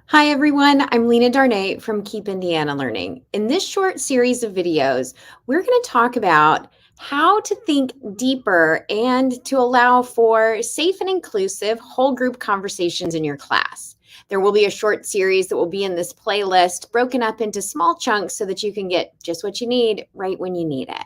Hi, everyone. I'm Lena Darnay from Keep Indiana Learning. In this short series of videos, we're going to talk about how to think deeper and to allow for safe and inclusive whole group conversations in your class. There will be a short series that will be in this playlist broken up into small chunks so that you can get just what you need right when you need it.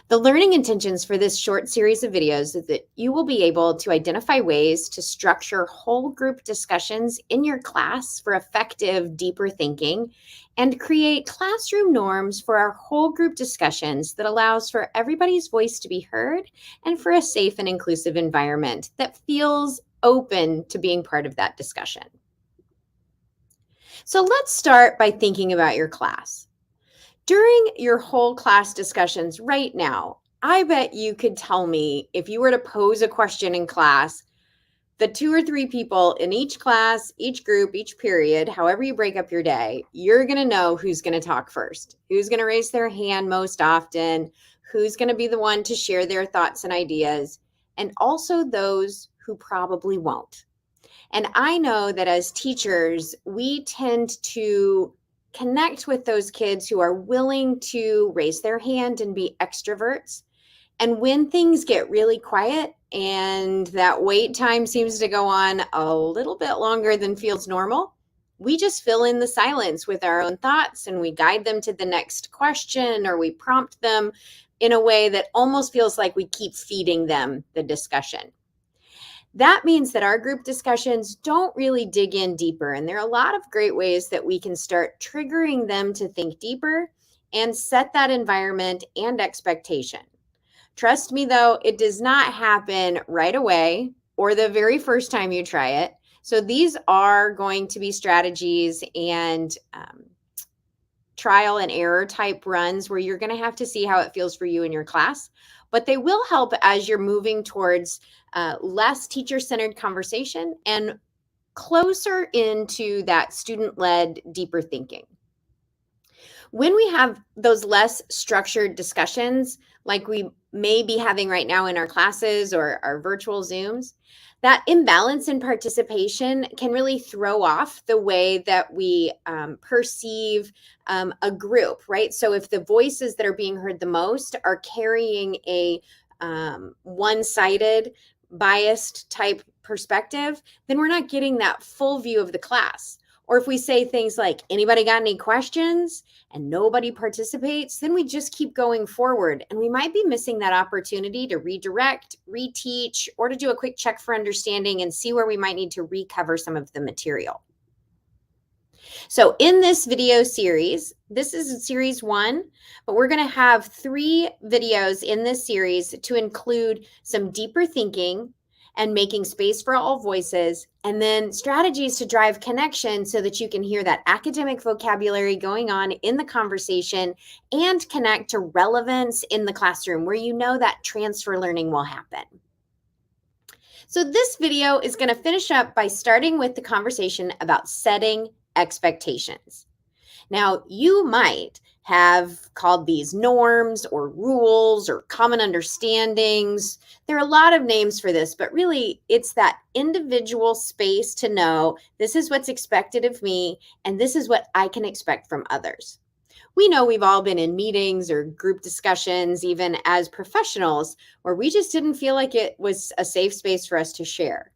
The learning intentions for this short series of videos is that you will be able to identify ways to structure whole group discussions in your class for effective, deeper thinking and create classroom norms for our whole group discussions that allows for everybody's voice to be heard and for a safe and inclusive environment that feels open to being part of that discussion. So let's start by thinking about your class. During your whole class discussions right now, I bet you could tell me if you were to pose a question in class, the 2 or 3 people in each class, each group, each period, however you break up your day, you're going to know who's going to talk first, who's going to raise their hand most often, who's going to be the one to share their thoughts and ideas, and also those who probably won't. And I know that as teachers, we tend to connect with those kids who are willing to raise their hand and be extroverts. And when things get really quiet and that wait time seems to go on a little bit longer than feels normal, we just fill in the silence with our own thoughts and we guide them to the next question or we prompt them in a way that almost feels like we keep feeding them the discussion. That means that our group discussions don't really dig in deeper. And there are a lot of great ways that we can start triggering them to think deeper and set that environment and expectation. Trust me, though, it does not happen right away or the very first time you try it. So these are going to be strategies and trial and error type runs where you're going to have to see how it feels for you in your class, but they will help as you're moving towards less teacher-centered conversation and closer into that student-led deeper thinking. When we have those less structured discussions, like we may be having right now in our classes or our virtual Zooms, that imbalance in participation can really throw off the way that we perceive a group, right? So if the voices that are being heard the most are carrying a one-sided, biased type perspective, then we're not getting that full view of the class. Or if we say things like, anybody got any questions? And nobody participates, then we just keep going forward. And we might be missing that opportunity to redirect, reteach, or to do a quick check for understanding and see where we might need to recover some of the material. So in this video series, this is series 1, but we're going to have 3 videos in this series to include some deeper thinking and making space for all voices, and then strategies to drive connection so that you can hear that academic vocabulary going on in the conversation and connect to relevance in the classroom where you know that transfer learning will happen. So this video is going to finish up by starting with the conversation about setting expectations. Now, you might have called these norms or rules or common understandings. There are a lot of names for this, but really it's that individual space to know this is what's expected of me and this is what I can expect from others. We know we've all been in meetings or group discussions, even as professionals, where we just didn't feel like it was a safe space for us to share.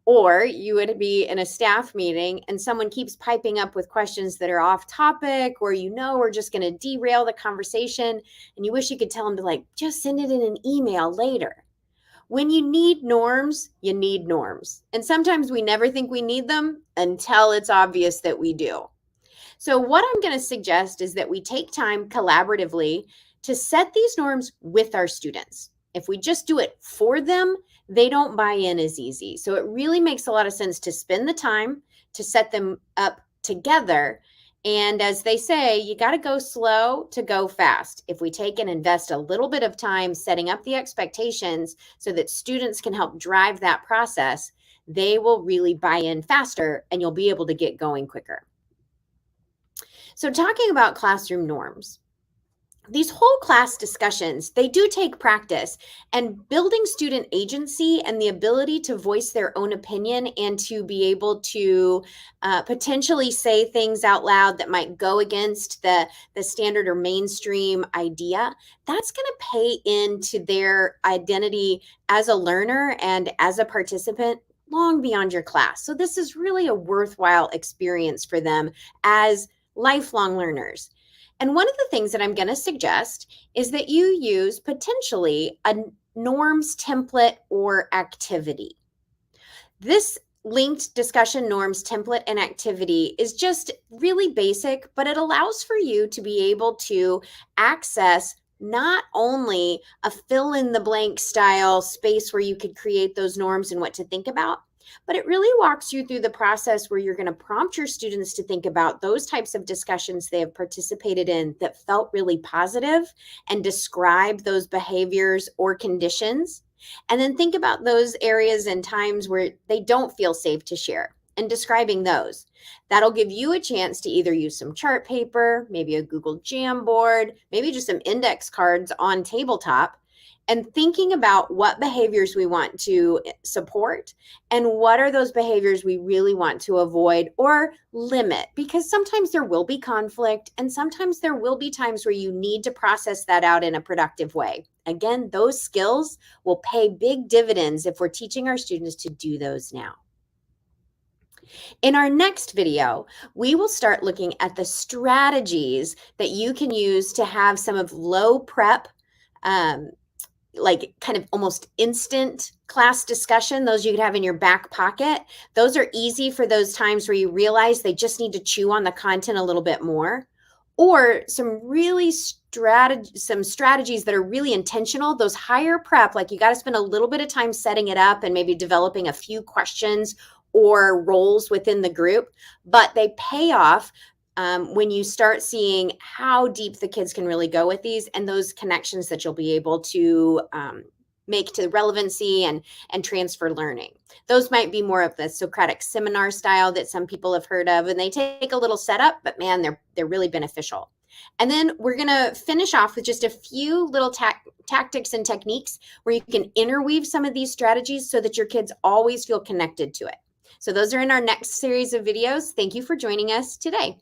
Or you would be in a staff meeting and someone keeps piping up with questions that are off topic, or are just going to derail the conversation, and you wish you could tell them to just send it in an email later. When you need norms, you need norms. And sometimes we never think we need them until it's obvious that we do. So what I'm going to suggest is that we take time collaboratively to set these norms with our students. If we just do it for them, they don't buy in as easy. So it really makes a lot of sense to spend the time to set them up together. And as they say, you got to go slow to go fast. If we take and invest a little bit of time setting up the expectations so that students can help drive that process, they will really buy in faster and you'll be able to get going quicker. So talking about classroom norms, these whole class discussions, they do take practice, and building student agency and the ability to voice their own opinion and to be able to potentially say things out loud that might go against the standard or mainstream idea, that's going to pay into their identity as a learner and as a participant long beyond your class. So this is really a worthwhile experience for them as lifelong learners. And one of the things that I'm going to suggest is that you use potentially a norms template or activity. This linked discussion norms template and activity is just really basic, but it allows for you to be able to access not only a fill in the blank style space where you could create those norms and what to think about, but it really walks you through the process where you're going to prompt your students to think about those types of discussions they have participated in that felt really positive and describe those behaviors or conditions. And then think about those areas and times where they don't feel safe to share and describing those. That'll give you a chance to either use some chart paper, maybe a Google Jamboard, maybe just some index cards on tabletop, and thinking about what behaviors we want to support and what are those behaviors we really want to avoid or limit, because sometimes there will be conflict and sometimes there will be times where you need to process that out in a productive way. Again, those skills will pay big dividends if we're teaching our students to do those now. In our next video, we will start looking at the strategies that you can use to have some of low prep, like kind of almost instant class discussion, those you could have in your back pocket. Those are easy for those times where you realize they just need to chew on the content a little bit more. Or some really strategies that are really intentional, those higher prep, like you got to spend a little bit of time setting it up and maybe developing a few questions or roles within the group, but they pay off when you start seeing how deep the kids can really go with these and those connections that you'll be able to make to relevancy and transfer learning. Those might be more of the Socratic seminar style that some people have heard of, and they take a little setup, but man, they're really beneficial. And then we're going to finish off with just a few little tactics and techniques where you can interweave some of these strategies so that your kids always feel connected to it. So those are in our next series of videos. Thank you for joining us today.